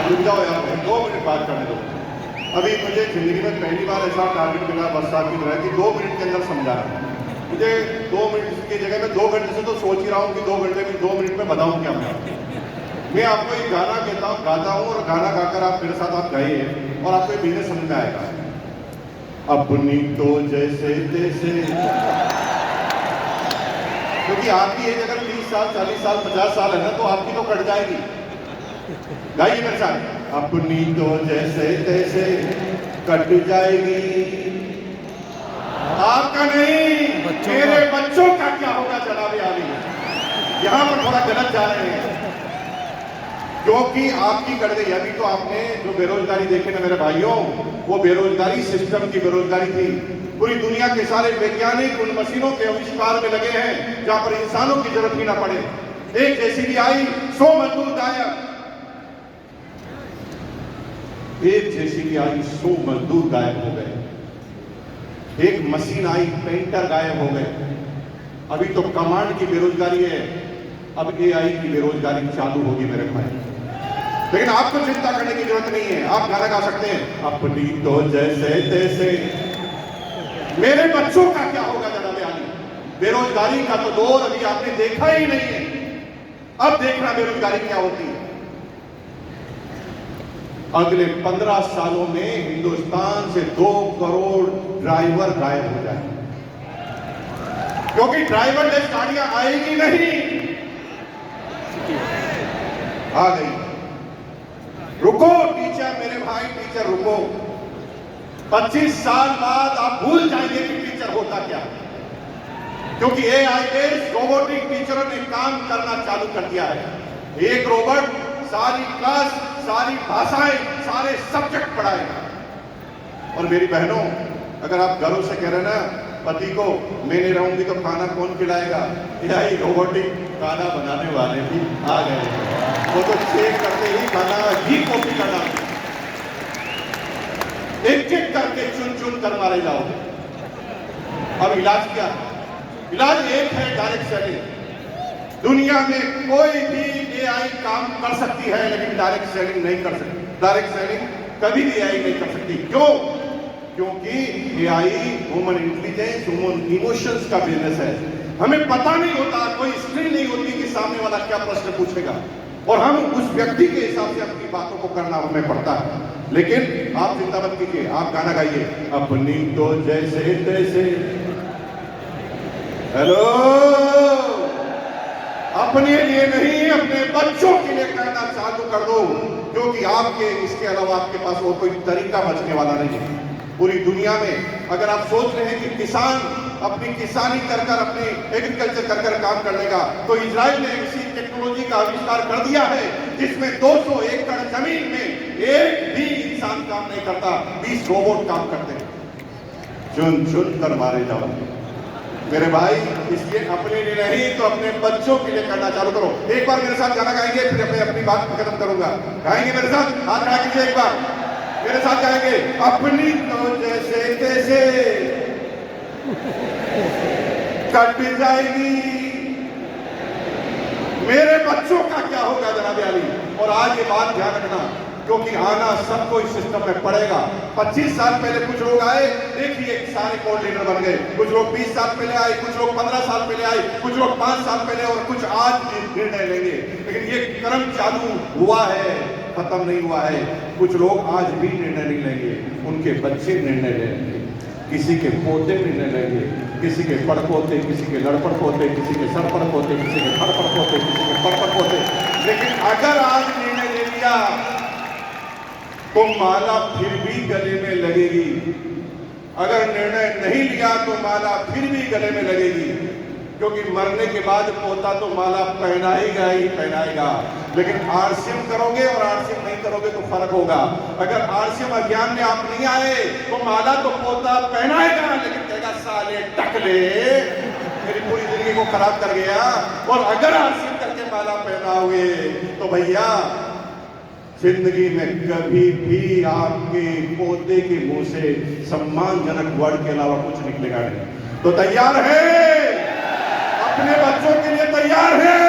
रुक जाओ यार, 2 मिनट बात करने दो। अभी मुझे जिंदगी में पहली बार ऐसा टारगेट मिला बस साहब की तरह कि 2 मिनट के अंदर समझाना। मुझे 2 मिनट की जगह में 2 घंटे से तो सोच ही रहा हूँ कि 2 घंटे में 2 मिनट में बताऊँ क्या मैं आपको एक गाना गाता हूँ और गाना गाकर आप मेरे साथ आप गाइए और आपको ये बिजनेस समझ में आएगा। अपनी तो जैसे तैसे, क्योंकि आपकी एज अगर 30 साल 40 साल 50 साल है ना तो आपकी तो कट जाएगी। गाइए मेरे साथ, अपनी तो जैसे तैसे कट जाएगी, आपका नहीं मेरे बच्चों का क्या होगा जनाबे आली। यहां पर थोड़ा गलत जा रहे हैं क्योंकि आपकी कट गई। अभी तो आपने जो बेरोजगारी देखे ना मेरे भाइयों, वो बेरोजगारी सिस्टम की बेरोजगारी थी। पूरी दुनिया के सारे वैज्ञानिक उन मशीनों के आविष्कार में लगे हैं जहां पर इंसानों की जरूरत ही ना पड़े। एक जेसीबी आई, 100 मजदूर गायब। एक जेसीबी आई, 100 मजदूर गायब हो गए। एक मशीन आई, पेंटर गायब हो गए। अभी तो कमांड की बेरोजगारी है, अब एआई की बेरोजगारी चालू होगी मेरे भाई। लेकिन आपको चिंता करने की जरूरत नहीं है, आप गाना गा सकते हैं, अपनी तो जैसे तैसे मेरे बच्चों का क्या होगा जनाबे आली। बेरोजगारी का तो दौर अभी आपने देखा ही नहीं है, अब देखना बेरोजगारी क्या होती है। अगले 15 सालों में हिंदुस्तान से 2 करोड़ ड्राइवर गायब हो जाए, क्योंकि ड्राइवर लेस गाड़ियां आएगी नहीं। आ गई, रुको टीचर, मेरे भाई टीचर रुको। 25 साल बाद आप भूल जाएंगे कि टीचर होता क्या, क्योंकि एआई बेस्ड रोबोटिक टीचरों ने काम करना चालू कर दिया है। एक रोबोट सारी क्लास, सारी भाषाएं, सारे सब्जेक्ट पढ़ाएगा। और मेरी बहनों, अगर आप घरों से कह रहे ना पति को मैं नहीं रहूंगी तो खाना कौन खिलाएगा, एआई रोबोटिक खाना बनाने वाले भी आ गए। वो तो चेक करते ही खाना ही कॉपी करना, एक एक करके चुन चुन कर मारे जाओगे। अब इलाज क्या है? इलाज एक है, डायरेक्ट सेलिंग। दुनिया में कोई भी एआई काम कर सकती है लेकिन डायरेक्ट सेलिंग नहीं कर सकती। डायरेक्ट सेलिंग कभी भी एआई नहीं कर सकती। क्यों? क्योंकि AI human intelligence, human emotions का बिजनेस है। हमें पता नहीं होता, कोई स्क्रीन नहीं होती कि सामने वाला क्या प्रश्न पूछेगा और हम उस व्यक्ति के हिसाब से अपनी बातों को करना हमें पड़ता है। लेकिन आप चिंता मत कीजिए, आप गाना गाइए, अपनी तो जैसे तैसे। हेलो, अपने लिए नहीं अपने बच्चों के लिए करना चालू कर दो, क्योंकि आपके इसके अलावा आपके पास और कोई तरीका बचने वाला नहीं है। पूरी दुनिया में अगर आप सोच रहे हैं कि किसान अपनी किसानी कर कर, अपनी एग्रीकल्चर कर कर काम कर लेगा, तो इजराइल ने इसी टेक्नोलॉजी का आविष्कार कर दिया है जिसमें 200 एकड़ जमीन में एक भी इंसान काम नहीं करता, 20 रोबोट काम करते हैं। चुन चुन कर मारे जाओ मेरे भाई। इसलिए अपने लिए नहीं तो अपने बच्चों के लिए करना चालू करो। एक बार मेरे साथ गाना गाएंगे, फिर मैं अपनी बात खत्म करूंगा। गाएंगे मेरे साथ, हाथ खड़ा कीजिए, एक बार मेरे साथ गाएंगे, अपनी तो जैसे तैसे कट जाएगी, मेरे बच्चों का क्या होगा जनाबे आली। और आज ये बात ध्यान रखना, क्योंकि आना सबको इस सिस्टम में पड़ेगा। 25 साल पहले कुछ लोग आए, देखिए सारे कोल्ड लीडर बन गए। कुछ लोग 20 साल पहले आए, कुछ लोग 15 साल पहले आए, कुछ लोग 5 साल पहले, और कुछ आज निर्णय लेंगे। लेकिन ये क्रम चालू हुआ है, खत्म नहीं हुआ है। कुछ लोग आज भी निर्णय नहीं लेंगे, उनके बच्चे निर्णय लेंगे, किसी के पोते निर्णय लेंगे, किसी के पड़पोते, किसी के लड़पड़ पोते, किसी के सरपड़ पोते, किसी के फड़पड़ पोते, किसी के पड़पड़ पोते। लेकिन अगर आज निर्णय ले लिया तो माला फिर भी गले में लगेगी, अगर निर्णय नहीं लिया तो माला फिर भी गले में लगेगी, क्योंकि मरने के बाद पोता तो माला पहनाएगा ही पहनाएगा। लेकिन आरसीएम करोगे और आरसीएम नहीं करोगे तो फर्क होगा। अगर आरसीएम अभियान में आप नहीं आए तो माला तो पोता पहनाएगा, लेकिन कहेगा साले टकले मेरी पूरी जिंदगी को खराब कर गया। और अगर आरसीएम करके माला पहनाओगे तो भैया जिंदगी में कभी भी आपके पोते के मुंह से सम्मानजनक वर्ड के अलावा कुछ निकलेगा नहीं। तो तैयार है? अपने बच्चों के लिए तैयार है?